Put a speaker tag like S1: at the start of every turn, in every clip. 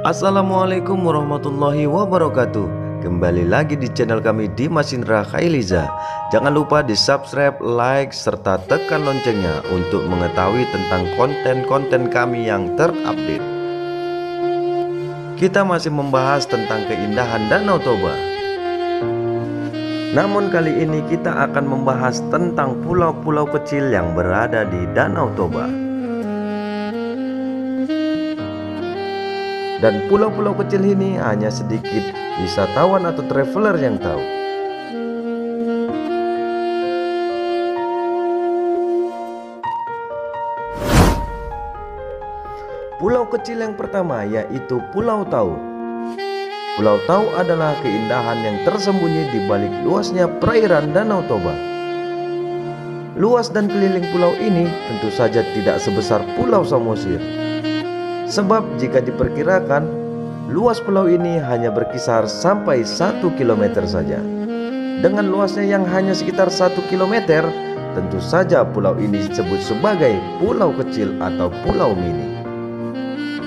S1: Assalamualaikum warahmatullahi wabarakatuh. Kembali lagi di channel kami Dimas Indra Khailiza. Jangan lupa di subscribe, like, serta tekan loncengnya untuk mengetahui tentang konten-konten kami yang terupdate. Kita masih membahas tentang keindahan Danau Toba. Namun kali ini kita akan membahas tentang pulau-pulau kecil yang berada di Danau Toba. Dan pulau-pulau kecil ini hanya sedikit wisatawan atau traveler yang tahu. Pulau kecil yang pertama yaitu Pulau Tau. Pulau Tau adalah keindahan yang tersembunyi di balik luasnya perairan Danau Toba. Luas dan keliling pulau ini tentu saja tidak sebesar Pulau Samosir. Sebab jika diperkirakan, luas pulau ini hanya berkisar sampai 1 km saja. Dengan luasnya yang hanya sekitar 1 km, tentu saja pulau ini disebut sebagai pulau kecil atau pulau mini.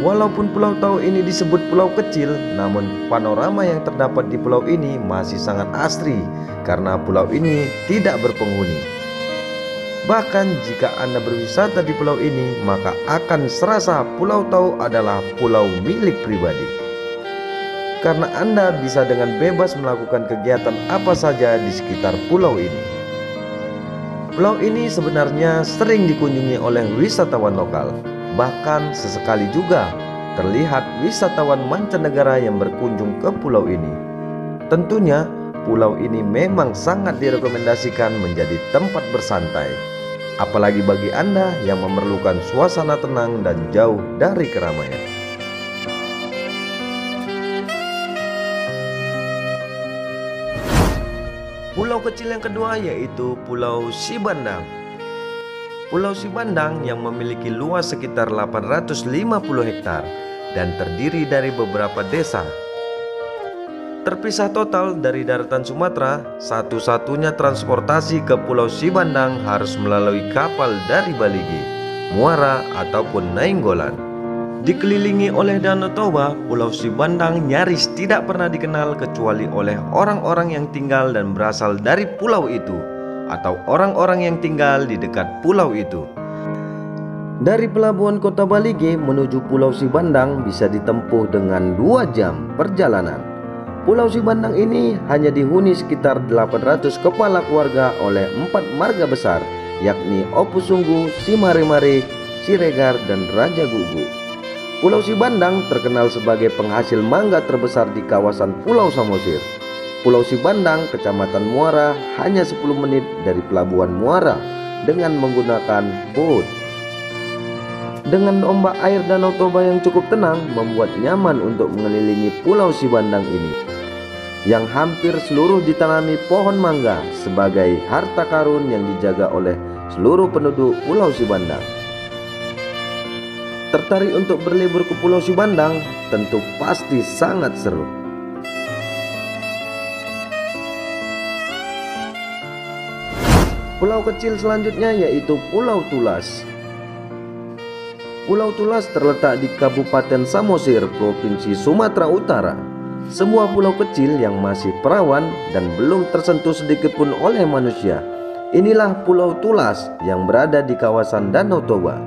S1: Walaupun Pulau Tau ini disebut pulau kecil, namun panorama yang terdapat di pulau ini masih sangat asri karena pulau ini tidak berpenghuni. Bahkan jika Anda berwisata di pulau ini, maka akan serasa Pulau Tau adalah pulau milik pribadi. Karena Anda bisa dengan bebas melakukan kegiatan apa saja di sekitar pulau ini. Pulau ini sebenarnya sering dikunjungi oleh wisatawan lokal. Bahkan sesekali juga terlihat wisatawan mancanegara yang berkunjung ke pulau ini. Tentunya pulau ini memang sangat direkomendasikan menjadi tempat bersantai, apalagi bagi Anda yang memerlukan suasana tenang dan jauh dari keramaian. Pulau kecil yang kedua yaitu Pulau Sibandang. Pulau Sibandang yang memiliki luas sekitar 850 hektar dan terdiri dari beberapa desa. Terpisah total dari daratan Sumatera, satu-satunya transportasi ke Pulau Sibandang harus melalui kapal dari Baligi, Muara ataupun Nainggolan. Dikelilingi oleh Danau Toba, Pulau Sibandang nyaris tidak pernah dikenal kecuali oleh orang-orang yang tinggal dan berasal dari pulau itu, atau orang-orang yang tinggal di dekat pulau itu. Dari pelabuhan kota Baligi menuju Pulau Sibandang bisa ditempuh dengan 2 jam perjalanan. Pulau Sibandang ini hanya dihuni sekitar 800 kepala keluarga oleh 4 marga besar, yakni Opusunggu, Simarimari, Siregar, dan Raja Gugu. Pulau Sibandang terkenal sebagai penghasil mangga terbesar di kawasan Pulau Samosir. Pulau Sibandang, Kecamatan Muara, hanya 10 menit dari Pelabuhan Muara dengan menggunakan boat. Dengan ombak air Danau Toba yang cukup tenang membuat nyaman untuk mengelilingi Pulau Sibandang ini, yang hampir seluruh ditanami pohon mangga sebagai harta karun yang dijaga oleh seluruh penduduk Pulau Sibandang. Tertarik untuk berlibur ke Pulau Sibandang? Tentu pasti sangat seru. Pulau kecil selanjutnya yaitu Pulau Tulas. Pulau Tulas terletak di Kabupaten Samosir, Provinsi Sumatera Utara. Sebuah pulau kecil yang masih perawan dan belum tersentuh sedikitpun oleh manusia. Inilah Pulau Tulas yang berada di kawasan Danau Toba.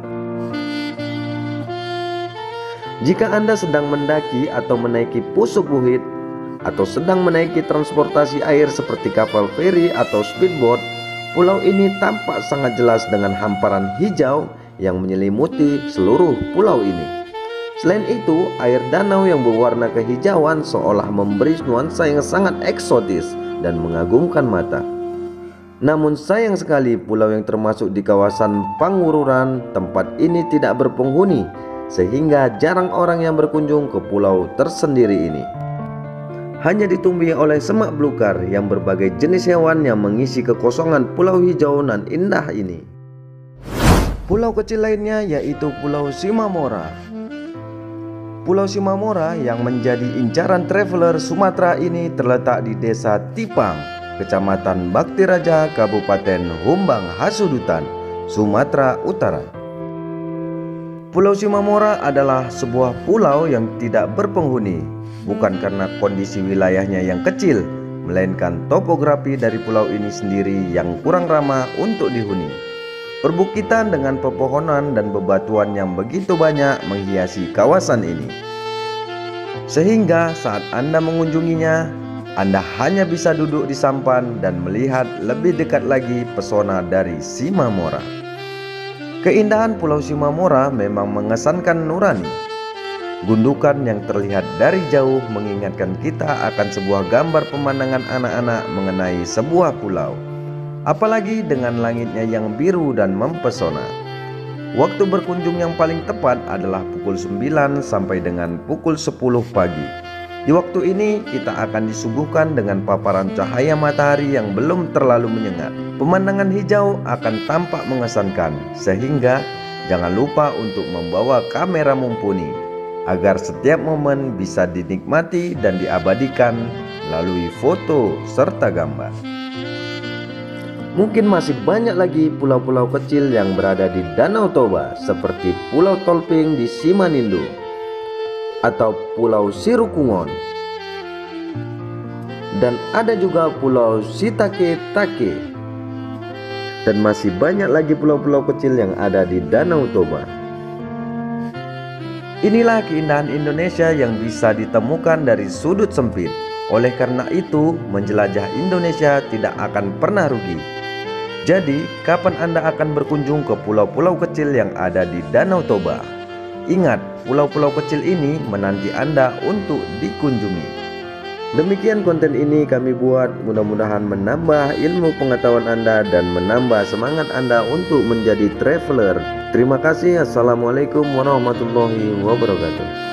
S1: Jika Anda sedang mendaki atau menaiki Pusuk Buhit, atau sedang menaiki transportasi air seperti kapal feri atau speedboat, pulau ini tampak sangat jelas dengan hamparan hijau yang menyelimuti seluruh pulau ini. Selain itu, air danau yang berwarna kehijauan seolah memberi nuansa yang sangat eksotis dan mengagumkan mata. Namun sayang sekali pulau yang termasuk di kawasan Pangururan tempat ini tidak berpenghuni, sehingga jarang orang yang berkunjung ke pulau tersendiri ini. Hanya ditumbuhi oleh semak belukar yang berbagai jenis hewan yang mengisi kekosongan pulau hijau nan indah ini. Pulau kecil lainnya yaitu Pulau Simamora. Pulau Simamora yang menjadi incaran traveler Sumatera ini terletak di Desa Tipang, Kecamatan Bakti Raja, Kabupaten Humbang Hasudutan, Sumatera Utara. Pulau Simamora adalah sebuah pulau yang tidak berpenghuni, bukan karena kondisi wilayahnya yang kecil, melainkan topografi dari pulau ini sendiri yang kurang ramah untuk dihuni. Perbukitan dengan pepohonan dan bebatuan yang begitu banyak menghiasi kawasan ini, sehingga saat Anda mengunjunginya, Anda hanya bisa duduk di sampan dan melihat lebih dekat lagi pesona dari Simamora. Keindahan Pulau Simamora memang mengesankan nurani. Gundukan yang terlihat dari jauh mengingatkan kita akan sebuah gambar pemandangan anak-anak mengenai sebuah pulau. Apalagi dengan langitnya yang biru dan mempesona. Waktu berkunjung yang paling tepat adalah pukul 9 sampai dengan pukul 10 pagi. Di waktu ini kita akan disuguhkan dengan paparan cahaya matahari yang belum terlalu menyengat. Pemandangan hijau akan tampak mengesankan, sehingga jangan lupa untuk membawa kamera mumpuni agar setiap momen bisa dinikmati dan diabadikan melalui foto serta gambar. Mungkin masih banyak lagi pulau-pulau kecil yang berada di Danau Toba, seperti Pulau Tolping di Simanindo atau Pulau Sirukungon, dan ada juga Pulau Sitake-take, dan masih banyak lagi pulau-pulau kecil yang ada di Danau Toba. Inilah keindahan Indonesia yang bisa ditemukan dari sudut sempit. Oleh karena itu, menjelajah Indonesia tidak akan pernah rugi. Jadi, kapan Anda akan berkunjung ke pulau-pulau kecil yang ada di Danau Toba? Ingat, pulau-pulau kecil ini menanti Anda untuk dikunjungi. Demikian konten ini kami buat, mudah-mudahan menambah ilmu pengetahuan Anda dan menambah semangat Anda untuk menjadi traveler. Terima kasih. Assalamualaikum warahmatullahi wabarakatuh.